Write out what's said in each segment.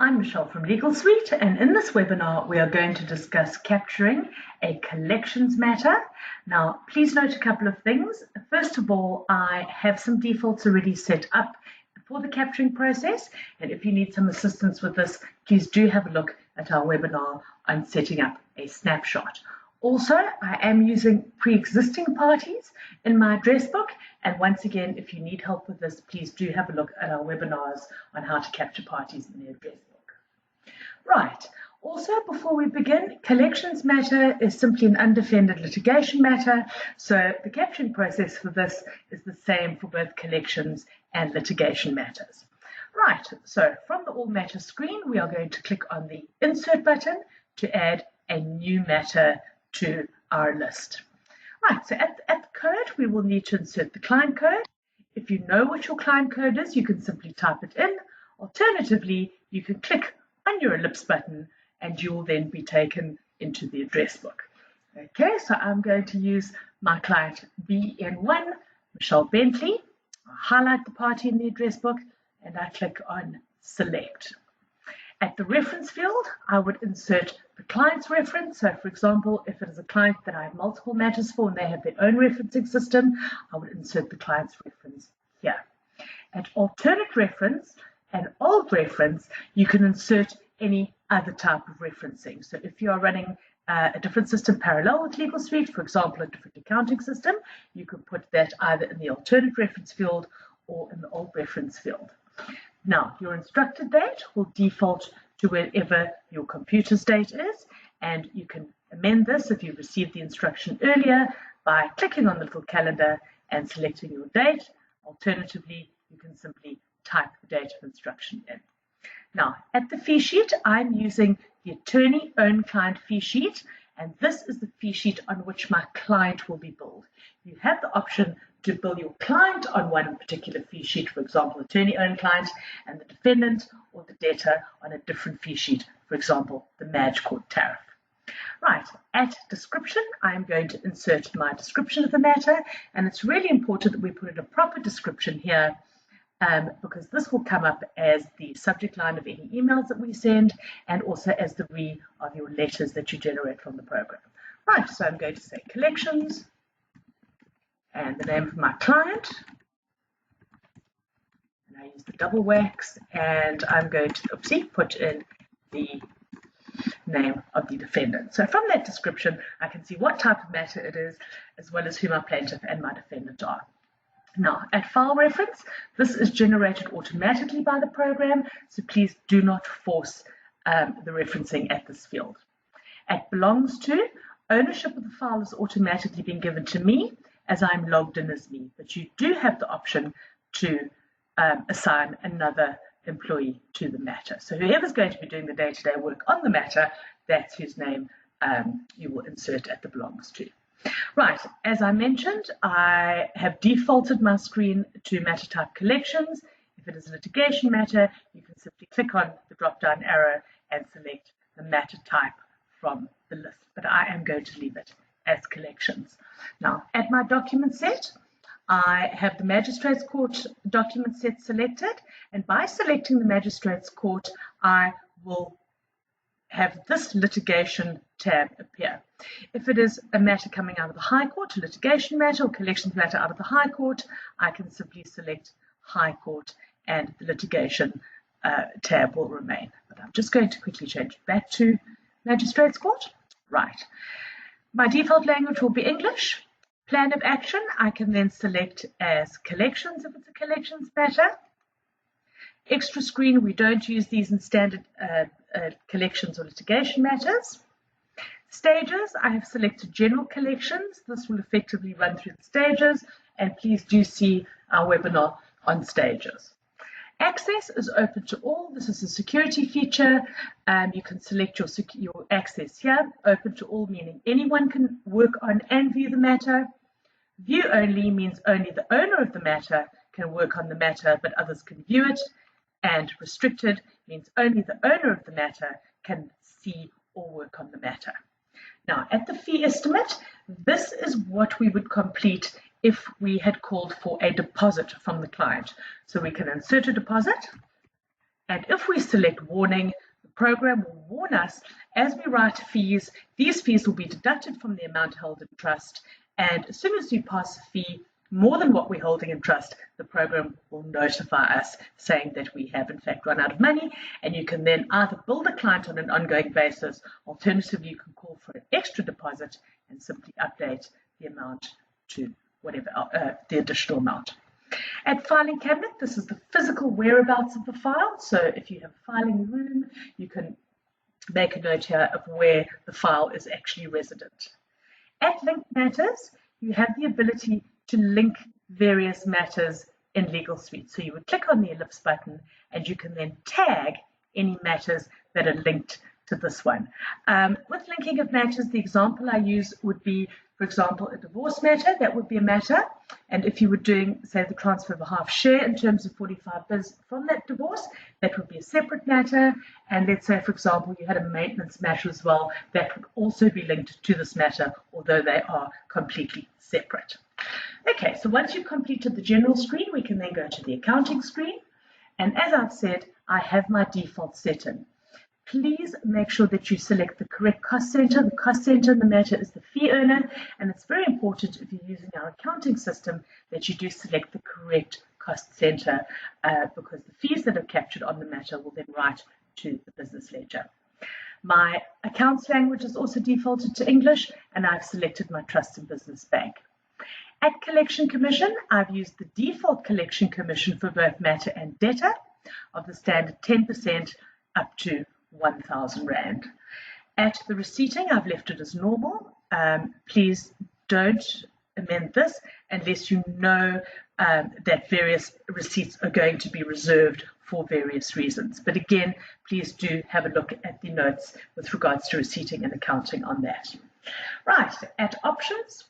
I'm Michelle from Legal Suite, and in this webinar we are going to discuss capturing a collections matter. Now, please note a couple of things. First of all, I have some defaults already set up for the capturing process, and if you need some assistance with this, please do have a look at our webinar on setting up a snapshot. Also, I am using pre-existing parties in my address book, and once again, if you need help with this, please do have a look at our webinars on how to capture parties in the address book. Right, also before we begin, collections matter is simply an undefended litigation matter, so the capturing process for this is the same for both collections and litigation matters. Right, so from the All Matters screen, we are going to click on the Insert button to add a new matter to our list. Right, so at the code, we will need to insert the client code. If you know what your client code is, you can simply type it in. Alternatively, you can click on your ellipse button and you will then be taken into the address book. Okay, so I'm going to use my client BN1, Michelle Bentley. I'll highlight the party in the address book and I click on Select. At the reference field, I would insert the client's reference. So, for example, if it is a client that I have multiple matters for and they have their own referencing system, I would insert the client's reference here. At alternate reference and old reference, you can insert any other type of referencing. So if you are running a different system parallel with Legal Suite, for example, a different accounting system, you can put that either in the alternate reference field or in the old reference field. Now, your instructed date will default to wherever your computer's date is, and you can amend this if you received the instruction earlier by clicking on the little calendar and selecting your date. Alternatively, you can simply type the date of instruction in. Now, at the fee sheet, I'm using the attorney-owned client fee sheet, and this is the fee sheet on which my client will be billed. You have the option to bill your client on one particular fee sheet, for example, attorney-owned client, and the defendant or the debtor on a different fee sheet, for example, the Madge Court tariff. Right, at description, I'm going to insert my description of the matter, and it's really important that we put in a proper description here because this will come up as the subject line of any emails that we send and also as the re of your letters that you generate from the program. Right, so I'm going to say collections and the name of my client. And I use the double wax and I'm going to, put in the name of the defendant. So from that description, I can see what type of matter it is, as well as who my plaintiff and my defendant are. Now, at file reference, this is generated automatically by the program, so please do not force the referencing at this field. At belongs to, ownership of the file is automatically being given to me as I'm logged in as me, but you do have the option to assign another employee to the matter. So whoever's going to be doing the day-to-day work on the matter, that's whose name you will insert at the belongs to. Right, as I mentioned, I have defaulted my screen to matter type collections. If it is a litigation matter, you can simply click on the drop-down arrow and select the matter type from the list, but I am going to leave it as collections. Now, at my document set, I have the Magistrates Court document set selected, and by selecting the Magistrates Court, I will have this litigation tab appear. If it is a matter coming out of the High Court, a litigation matter or collections matter out of the High Court, I can simply select High Court and the litigation tab will remain. But I'm just going to quickly change it back to Magistrates Court. Right. My default language will be English. Plan of action, I can then select as collections if it's a collections matter. Extra screen, we don't use these in standard collections or litigation matters. Stages, I have selected general collections. This will effectively run through the stages, and please do see our webinar on stages. Access is open to all. This is a security feature. You can select your access here. Open to all meaning anyone can work on and view the matter. View only means only the owner of the matter can work on the matter, but others can view it. And restricted means only the owner of the matter can see or work on the matter. Now, at the fee estimate, this is what we would complete if we had called for a deposit from the client. So we can insert a deposit, And if we select warning, the program will warn us as we write fees, these fees will be deducted from the amount held in trust. And as soon as you pass a fee more than what we're holding in trust, the program will notify us saying that we have in fact run out of money, and you can then either bill the client on an ongoing basis, alternatively you can call for an extra deposit and simply update the amount to whatever the additional amount. At filing cabinet, this is the physical whereabouts of the file. So if you have a filing room, you can make a note here of where the file is actually resident. At linked matters, you have the ability to link various matters in LegalSuite. So you would click on the ellipse button and you can then tag any matters that are linked to this one. With linking of matters, the example I use would be, for example, a divorce matter. That would be a matter. And if you were doing, say, the transfer of a half share in terms of 45 biz from that divorce, that would be a separate matter. And let's say, for example, you had a maintenance matter as well, that would also be linked to this matter, although they are completely separate. Okay, so once you've completed the general screen, we can then go to the accounting screen. And as I've said, I have my default set in. Please make sure that you select the correct cost center. The cost center in the matter is the fee earner, and it's very important if you're using our accounting system that you do select the correct cost center because the fees that are captured on the matter will then write to the business ledger. My accounts language is also defaulted to English, and I've selected my trust and business bank. At collection commission, I've used the default collection commission for both matter and debtor of the standard 10% up to 1,000 Rand. At the receipting, I've left it as normal. Please don't amend this unless you know that various receipts are going to be reserved for various reasons. But again, please do have a look at the notes with regards to receipting and accounting on that. Right, at options,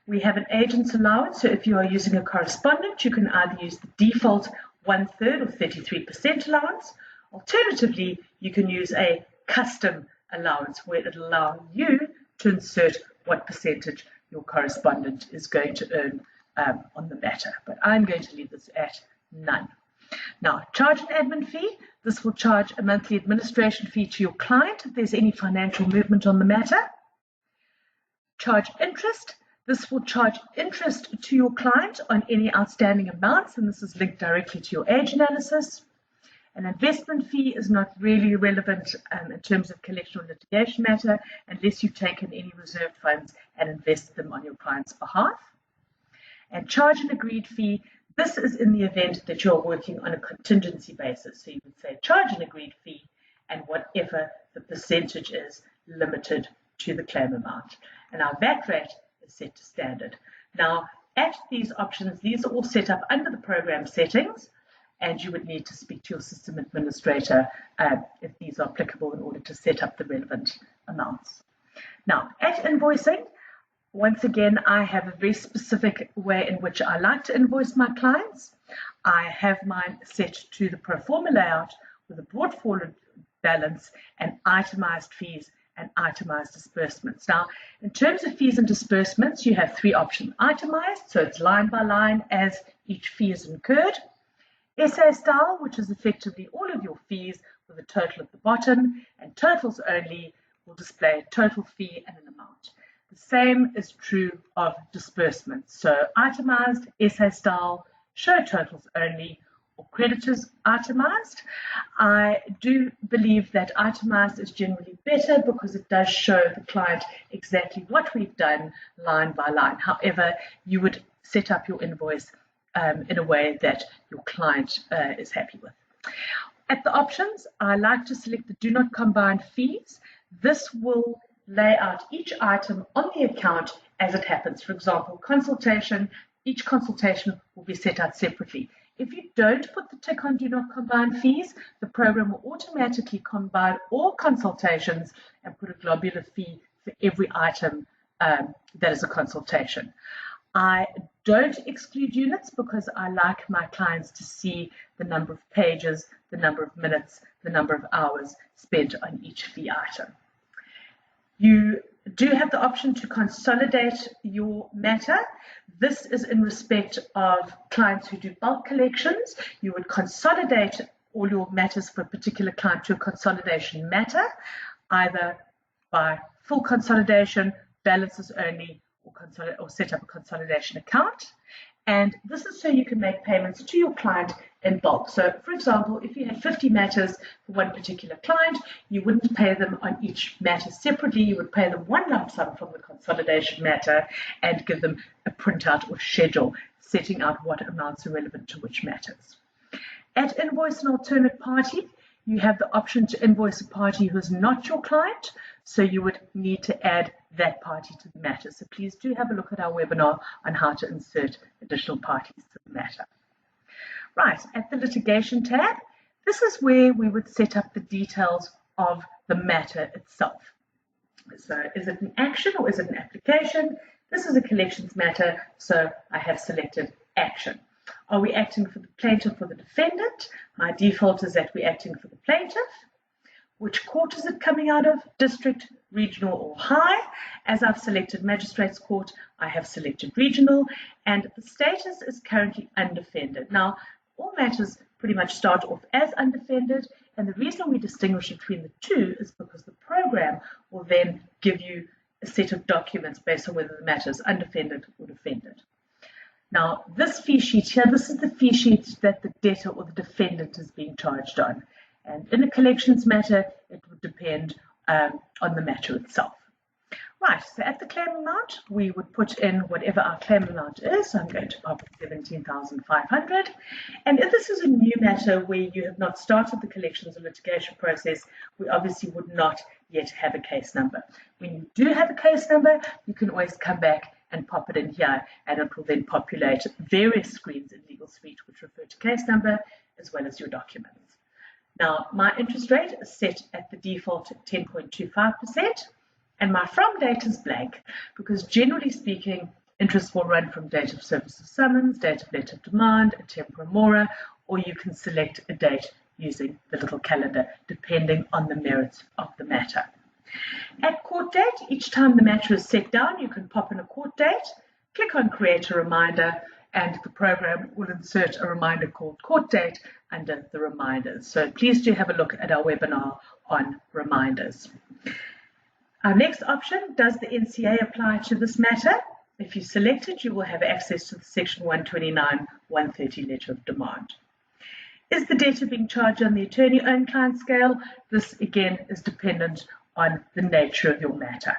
we have an agent's allowance. So if you are using a correspondent, you can either use the default 1/3 or 33% allowance. Alternatively, you can use a custom allowance where it allows you to insert what percentage your correspondent is going to earn on the matter. But I'm going to leave this at none. Now, charge an admin fee. This will charge a monthly administration fee to your client if there's any financial movement on the matter. Charge interest. This will charge interest to your client on any outstanding amounts, and this is linked directly to your age analysis. An investment fee is not really relevant in terms of collection or litigation matter unless you've taken any reserved funds and invested them on your client's behalf. And charge an agreed fee. This is in the event that you're working on a contingency basis. So you would say charge an agreed fee and whatever the percentage is limited to the claim amount. And our VAT rate is set to standard. Now, at these options, these are all set up under the program settings, and you would need to speak to your system administrator if these are applicable in order to set up the relevant amounts. Now, at invoicing, once again, I have a very specific way in which I like to invoice my clients. I have mine set to the pro forma layout with a brought forward balance and itemized fees and itemized disbursements. Now, in terms of fees and disbursements, you have three options. Itemized, so it's line by line as each fee is incurred. SA style, which is effectively all of your fees with a total at the bottom, and totals only will display a total fee and an amount. The same is true of disbursements. So itemized, SA style, show totals only, or creditors itemized. I do believe that itemized is generally better because it does show the client exactly what we've done line by line. However, you would set up your invoice in a way that your client is happy with. At the options, I like to select the do not combine fees. This will lay out each item on the account as it happens. For example, consultation, each consultation will be set out separately. If you don't put the tick on do not combine fees, the program will automatically combine all consultations and put a globular fee for every item that is a consultation. I don't exclude units because I like my clients to see the number of pages, the number of minutes, the number of hours spent on each fee item. You do have the option to consolidate your matter. This is in respect of clients who do bulk collections. You would consolidate all your matters for a particular client to a consolidation matter, either by full consolidation, balances only, or set up a consolidation account. And this is so you can make payments to your client in bulk. So, for example, if you had 50 matters for one particular client, you wouldn't pay them on each matter separately. You would pay them one lump sum from the consolidation matter and give them a printout or schedule setting out what amounts are relevant to which matters. At Invoice an Alternate Party, you have the option to invoice a party who is not your client, so you would need to add that party to the matter. So please do have a look at our webinar on how to insert additional parties to the matter. Right, at the Litigation tab, this is where we would set up the details of the matter itself. So is it an action or is it an application? This is a collections matter, so I have selected action. Are we acting for the plaintiff or the defendant? My default is that we're acting for the plaintiff. Which court is it coming out of? District, regional, or high? As I've selected Magistrates Court, I have selected regional, and the status is currently undefended. Now, all matters pretty much start off as undefended, and the reason we distinguish between the two is because the program will then give you a set of documents based on whether the matter is undefended or defended. Now, this fee sheet here, this is the fee sheet that the debtor or the defendant is being charged on. And in a collections matter, it would depend on the matter itself. Right, so at the claim amount, we would put in whatever our claim amount is. So I'm going to pop 17,500. And if this is a new matter where you have not started the collections or litigation process, we obviously would not yet have a case number. When you do have a case number, you can always come back and pop it in here, and it will then populate various screens in Legal Suite which refer to case number as well as your documents. Now, my interest rate is set at the default 10.25%, and my from date is blank because generally speaking, interest will run from date of service of summons, date of letter of demand, a tempora mora, or you can select a date using the little calendar depending on the merits of the matter. At court date, each time the matter is set down, you can pop in a court date, click on create a reminder, and the program will insert a reminder called court date under the reminders. So please do have a look at our webinar on reminders. Our next option, does the NCA apply to this matter? If you select it, you will have access to the section 129, 130 letter of demand. Is the debtor being charged on the attorney-owned client scale? This again is dependent on the nature of your matter.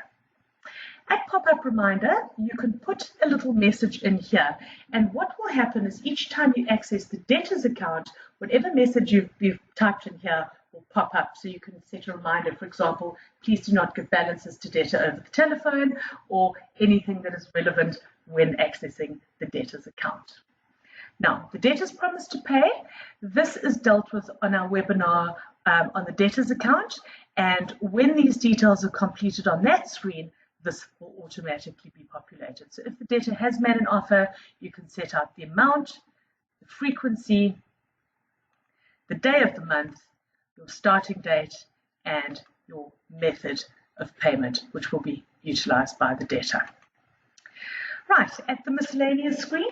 At pop-up reminder, you can put a little message in here, and what will happen is each time you access the debtor's account, whatever message you've typed in here will pop up. So you can set a reminder, for example, please do not give balances to debtor over the telephone, or anything that is relevant when accessing the debtor's account. Now, the debtor's promise to pay, this is dealt with on our webinar on the debtor's account, and when these details are completed on that screen, this will automatically be populated. So if the debtor has made an offer, you can set out the amount, the frequency, the day of the month, your starting date, and your method of payment, which will be utilized by the debtor. Right, at the miscellaneous screen,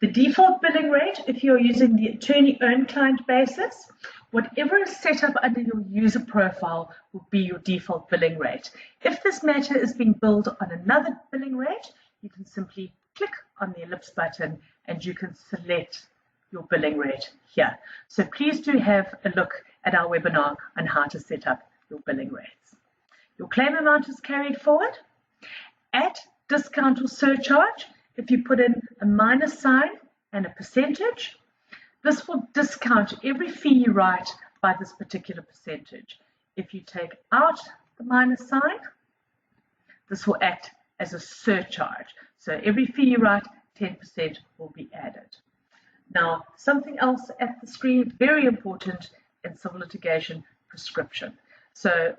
the default billing rate, if you're using the attorney-owned client basis, whatever is set up under your user profile will be your default billing rate. If this matter is being billed on another billing rate, you can simply click on the ellipse button and you can select your billing rate here. So please do have a look at our webinar on how to set up your billing rates. Your claim amount is carried forward. At discount or surcharge, if you put in a minus sign and a percentage, this will discount every fee you write by this particular percentage. If you take out the minus sign, this will act as a surcharge. So every fee you write, 10% will be added. Now, something else at the screen, very important in civil litigation, prescription. So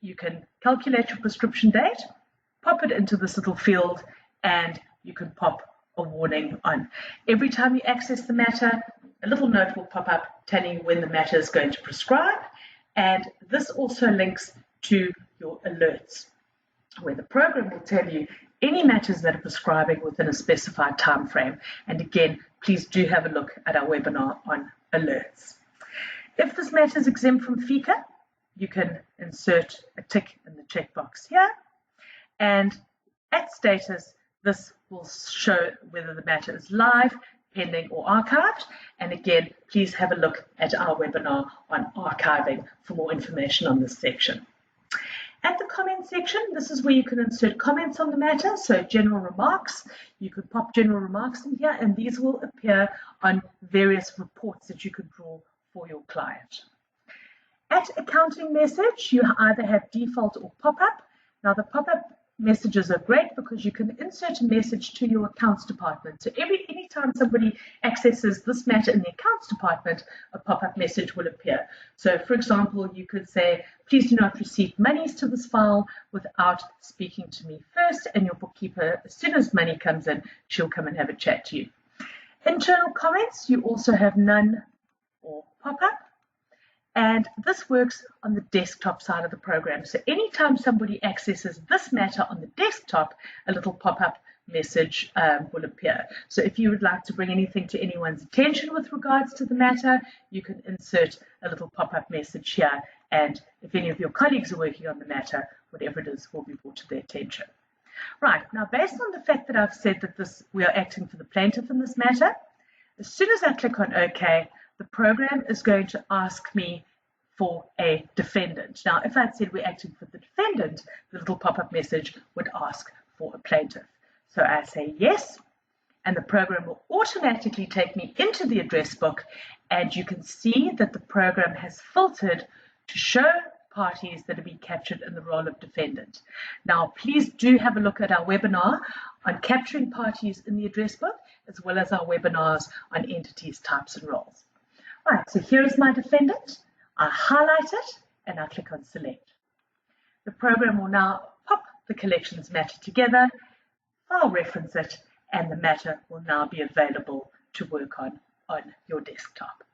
you can calculate your prescription date, pop it into this little field, and you can pop a warning on. Every time you access the matter, a little note will pop up telling you when the matter is going to prescribe, and this also links to your alerts, where the program will tell you any matters that are prescribing within a specified time frame. And again, please do have a look at our webinar on alerts. If this matter is exempt from FICA, you can insert a tick in the checkbox here. And at status, this will show whether the matter is live, pending, or archived. And again, please have a look at our webinar on archiving for more information on this section. At the comment section, this is where you can insert comments on the matter. So general remarks, you could pop general remarks in here, and these will appear on various reports that you could draw for your client. At accounting message, you either have default or pop-up. Now the pop-up messages are great because you can insert a message to your accounts department. So anytime somebody accesses this matter in the accounts department, a pop-up message will appear. So for example, you could say, please do not receive monies to this file without speaking to me first, and your bookkeeper, as soon as money comes in, she'll come and have a chat to you. Internal comments, you also have none or pop-up. And this works on the desktop side of the program. So anytime somebody accesses this matter on the desktop, a little pop-up message will appear. So if you would like to bring anything to anyone's attention with regards to the matter, you can insert a little pop-up message here. And if any of your colleagues are working on the matter, whatever it is will be brought to their attention. Right, now based on the fact that I've said that we are acting for the plaintiff in this matter, as soon as I click on OK, the program is going to ask me for a defendant. Now, if I'd said we're acting for the defendant, the little pop-up message would ask for a plaintiff. So I say yes, and the program will automatically take me into the address book, and you can see that the program has filtered to show parties that are being captured in the role of defendant. Now, please do have a look at our webinar on capturing parties in the address book, as well as our webinars on entities, types, and roles. All right, so here is my defendant. I highlight it and I click on select. The program will now pop the collections matter together, file reference it, and the matter will now be available to work on your desktop.